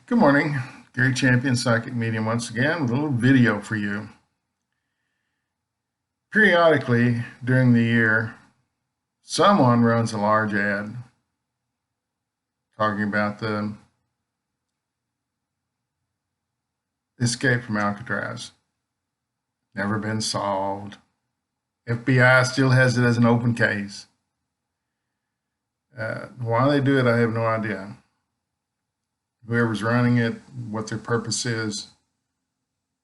Good morning, Gary Champion, Psychic Medium, once again with a little video for you. Periodically during the year, someone runs a large ad talking about the escape from Alcatraz. Never been solved. FBI still has it as an open case. Why they do it, I have no idea. Whoever's running it, what their purpose is,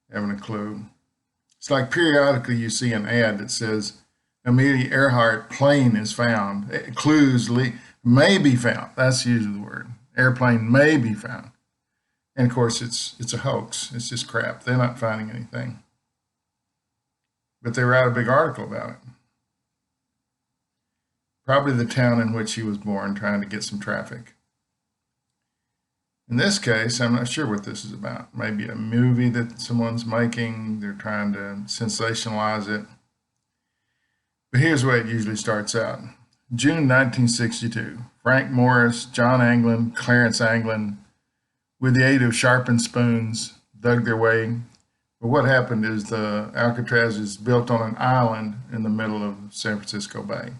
haven't a clue. It's like periodically you see an ad that says Amelia Earhart plane is found. Clues may be found. That's usually the word. Airplane may be found. And of course it's a hoax. It's just crap. They're not finding anything. But they write a big article about it. Probably the town in which he was born, trying to get some traffic. In this case, I'm not sure what this is about. Maybe a movie that someone's making. They're trying to sensationalize it. But here's the way it usually starts out. June 1962. Frank Morris, John Anglin, Clarence Anglin, with the aid of sharpened spoons, dug their way. But what happened is the Alcatraz is built on an island in the middle of San Francisco Bay.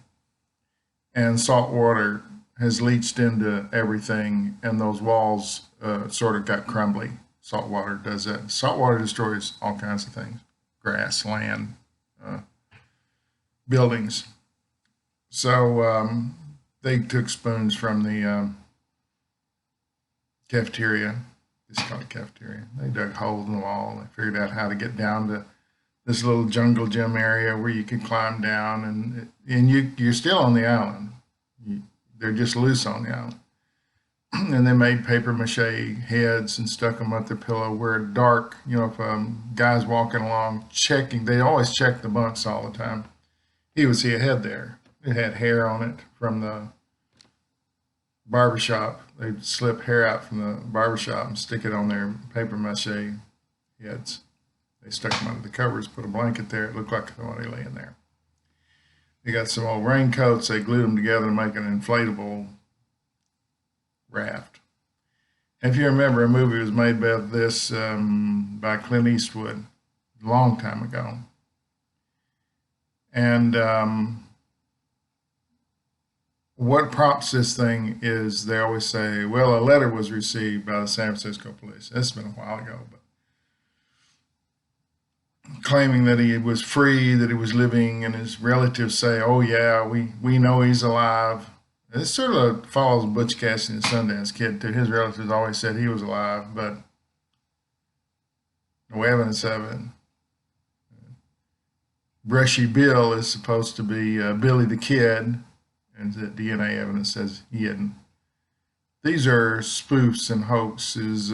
And salt water has leached into everything, and those walls sort of got crumbly. Salt water does that. Salt water destroys all kinds of things: grass, land, buildings. So they took spoons from the cafeteria. It's called a cafeteria. They dug holes in the wall. They figured out how to get down to this little jungle gym area where you could climb down, and you're still on the island. They're just loose on the island. And they made paper mache heads and stuck them at their pillow where dark, if guy's walking along checking, they always check the bunks all the time. He would see a head there. It had hair on it from the barbershop. They'd slip hair out from the barbershop and stick it on their paper mache heads. They stuck them under the covers, put a blanket there. It looked like somebody laying there. They got some old raincoats. They glued them together to make an inflatable raft. If you remember, a movie was made about this by Clint Eastwood a long time ago. And what prompts this thing is they always say, well, a letter was received by the San Francisco police. That's been a while ago, but claiming that he was free, that he was living, and his relatives say, oh yeah, we know he's alive. This sort of follows Butch Cassidy and the Sundance Kid too. His relatives always said he was alive, but no evidence of it. Brushy Bill is supposed to be Billy the Kid, and the DNA evidence says he hadn't. These are spoofs and hoaxes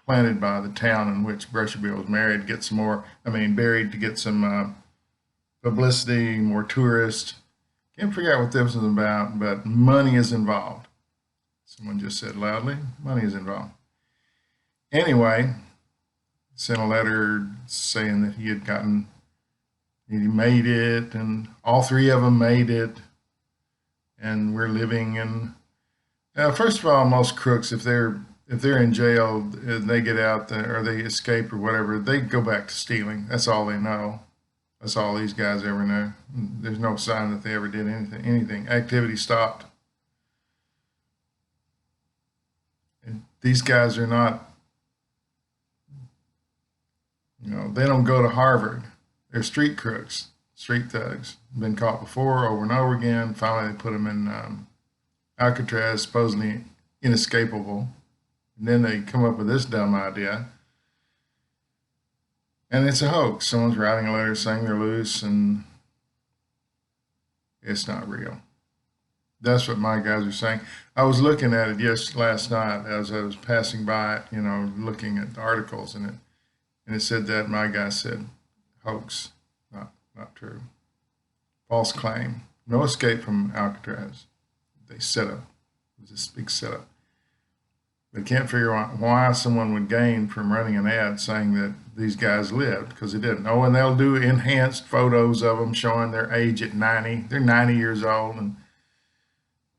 planted by the town in which Brushy Bill was married, buried to get some publicity, more tourists. Can't figure out what this is about, but money is involved. Someone just said loudly, money is involved. Anyway, sent a letter saying that he made it, and all three of them made it, and we're living in. First of all, most crooks, if they're in jail, they get out or they escape or whatever, they go back to stealing. That's all they know. That's all these guys ever know. There's no sign that they ever did anything. Activity stopped. And these guys are not, they don't go to Harvard. They're street crooks, street thugs. Been caught before, over and over again. Finally, they put them in Alcatraz, supposedly inescapable. And then they come up with this dumb idea. And it's a hoax. Someone's writing a letter saying they're loose, and it's not real. That's what my guys are saying. I was looking at it last night as I was passing by it, looking at the articles in it. And it said that my guy said hoax, not true. False claim. No escape from Alcatraz. They set up. It was this big setup. They can't figure out why someone would gain from running an ad saying that these guys lived, because they didn't. Oh, and they'll do enhanced photos of them showing their age at 90. They're 90 years old, and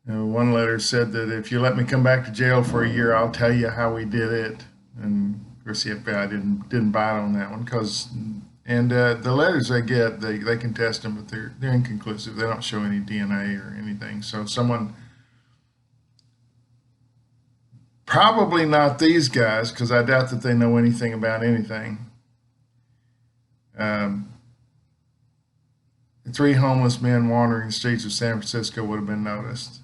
One letter said that if you let me come back to jail for a year, I'll tell you how we did it. And of course, the FBI didn't bite on that one because, and the letters they get, they can test them, but they're inconclusive. They don't show any DNA or anything. So someone, probably not these guys, because I doubt that they know anything about anything. Um, the three homeless men wandering the streets of San Francisco would have been noticed.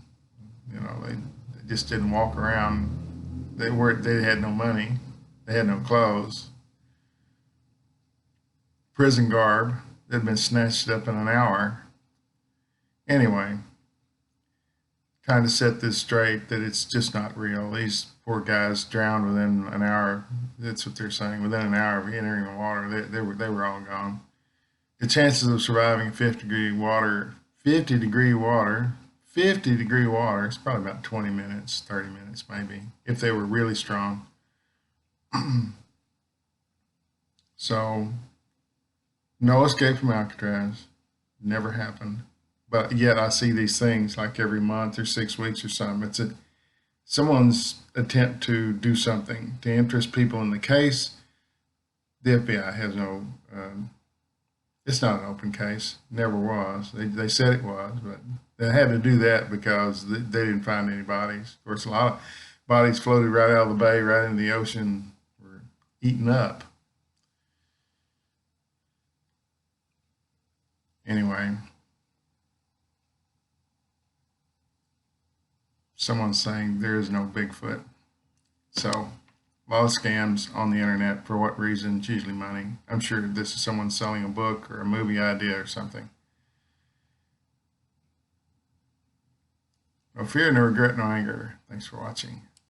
They just didn't walk around. They had no money. They had no clothes. Prison garb that had been snatched up in an hour. Anyway, kind of set this straight that it's just not real. These poor guys drowned within an hour. That's what they're saying. Within an hour of entering the water, they were all gone. The chances of surviving 50-degree water, it's probably about 20 minutes, 30 minutes maybe, if they were really strong. So, no escape from Alcatraz. Never happened. But yet I see these things like every month or 6 weeks or something. It's someone's attempt to do something to interest people in the case. The FBI has no, it's not an open case. Never was. They said it was, but they had to do that because they didn't find any bodies. Of course, a lot of bodies floated right out of the bay, right into the ocean, were eaten up. Anyway, someone's saying there is no Bigfoot. So, a lot of scams on the internet. For what reason? It's usually money. I'm sure this is someone selling a book or a movie idea or something. No fear, no regret, no anger. Thanks for watching.